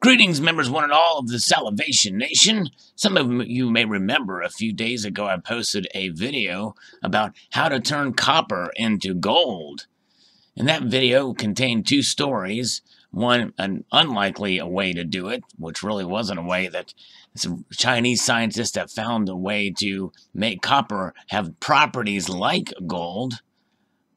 Greetings, members one and all of the Salivation Nation. Some of you may remember a few days ago I posted a video about how to turn copper into gold. And that video contained two stories. One, an unlikely way to do it, which really wasn't a way that some Chinese scientists have found a way to make copper have properties like gold.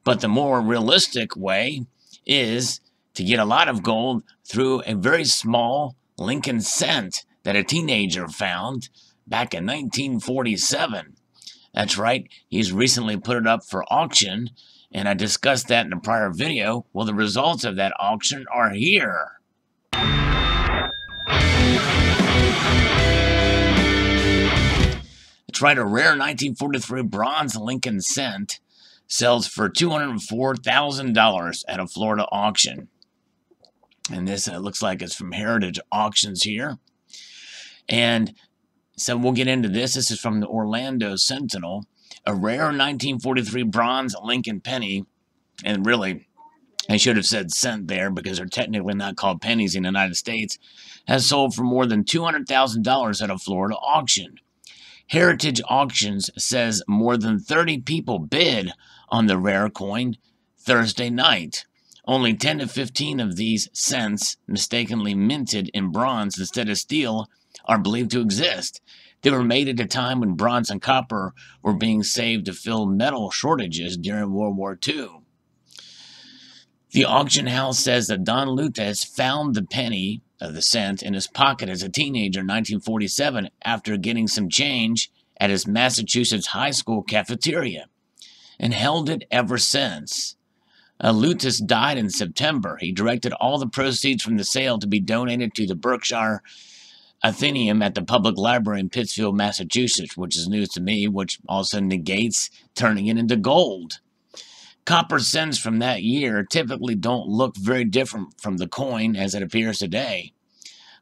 But the more realistic way is to get a lot of gold through a very small Lincoln cent that a teenager found back in 1947. That's right, he's recently put it up for auction, and I discussed that in a prior video. Well, the results of that auction are here. That's right, a rare 1943 bronze Lincoln cent sells for $204,000 at a Florida auction. And this looks like it's from Heritage Auctions here. And so we'll get into this. This is from the Orlando Sentinel. A rare 1943 bronze Lincoln penny. And really, I should have said cent there because they're technically not called pennies in the United States. Has sold for more than $200,000 at a Florida auction. Heritage Auctions says more than 30 people bid on the rare coin Thursday night. Only 10 to 15 of these cents, mistakenly minted in bronze instead of steel, are believed to exist. They were made at a time when bronze and copper were being saved to fill metal shortages during World War II. The auction house says that Don Lutez found the penny of the cent in his pocket as a teenager in 1947 after getting some change at his Massachusetts high school cafeteria, and held it ever since. Lutez died in September. He directed all the proceeds from the sale to be donated to the Berkshire Atheneum at the Public Library in Pittsfield, Massachusetts, which is news to me, which also negates turning it into gold. Copper cents from that year typically don't look very different from the coin as it appears today,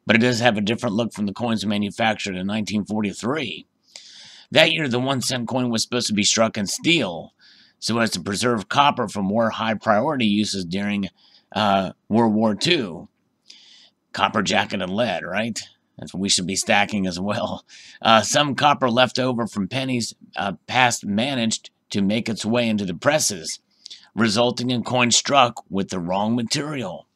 but it does have a different look from the coins manufactured in 1943. That year, the 1 cent coin was supposed to be struck in steel, so as to preserve copper for more high-priority uses during World War II. Copper, jacket, and lead, right? That's what we should be stacking as well. Some copper left over from pennies past managed to make its way into the presses, resulting in coins struck with the wrong material.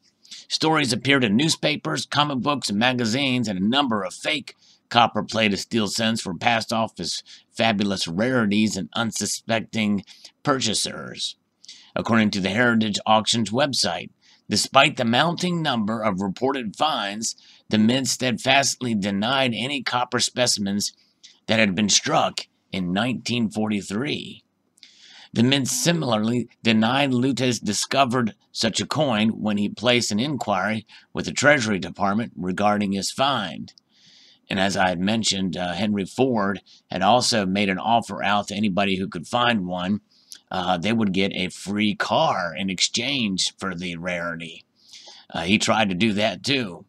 Stories appeared in newspapers, comic books, and magazines, and a number of fake copper-plated steel cents were passed off as fabulous rarities and unsuspecting purchasers, according to the Heritage Auctions website. Despite the mounting number of reported finds, the Mint steadfastly denied any copper specimens that had been struck in 1943. The Mint similarly denied Lutez discovered such a coin when he placed an inquiry with the Treasury Department regarding his find. And as I had mentioned, Henry Ford had also made an offer out to anybody who could find one. They would get a free car in exchange for the rarity. He tried to do that too.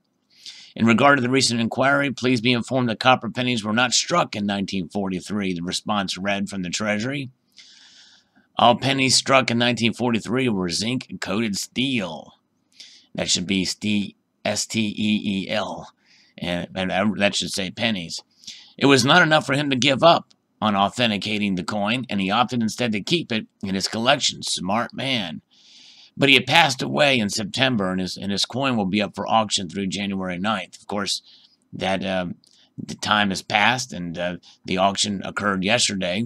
In regard to the recent inquiry, please be informed that copper pennies were not struck in 1943, the response read from the Treasury. All pennies struck in 1943 were zinc-coated steel. That should be S-T-E-E-L. And that should say pennies. It was not enough for him to give up on authenticating the coin, and he opted instead to keep it in his collection. Smart man. But he had passed away in September, and his coin will be up for auction through January 9th. Of course, that the time has passed, and the auction occurred yesterday,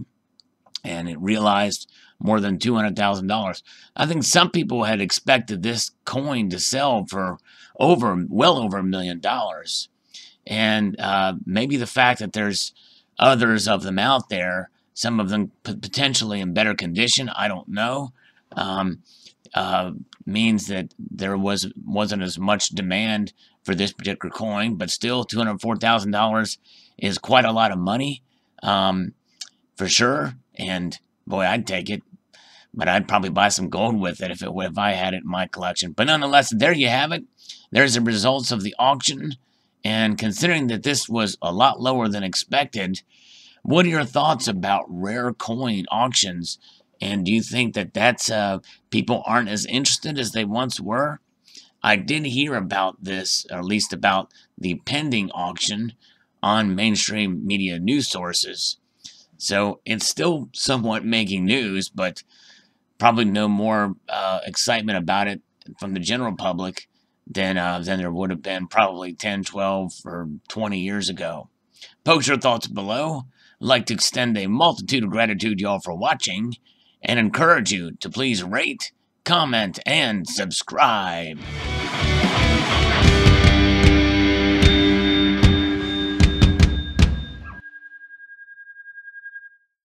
and it realized more than $200,000. I think some people had expected this coin to sell for well over $1 million. And maybe the fact that there's others of them out there, some of them potentially in better condition, I don't know, means that there wasn't as much demand for this particular coin. But still, $204,000 is quite a lot of money, for sure. And boy, I'd take it. But I'd probably buy some gold with it if I had it in my collection. But nonetheless, there you have it. There's the results of the auction. And considering that this was a lot lower than expected, what are your thoughts about rare coin auctions? And do you think that people aren't as interested as they once were? I did hear about this, or at least about the pending auction, on mainstream media news sources. So it's still somewhat making news, but probably no more excitement about it from the general public than there would have been probably 10, 12, or 20 years ago. Post your thoughts below. I'd like to extend a multitude of gratitude to y'all for watching, and encourage you to please rate, comment, and subscribe.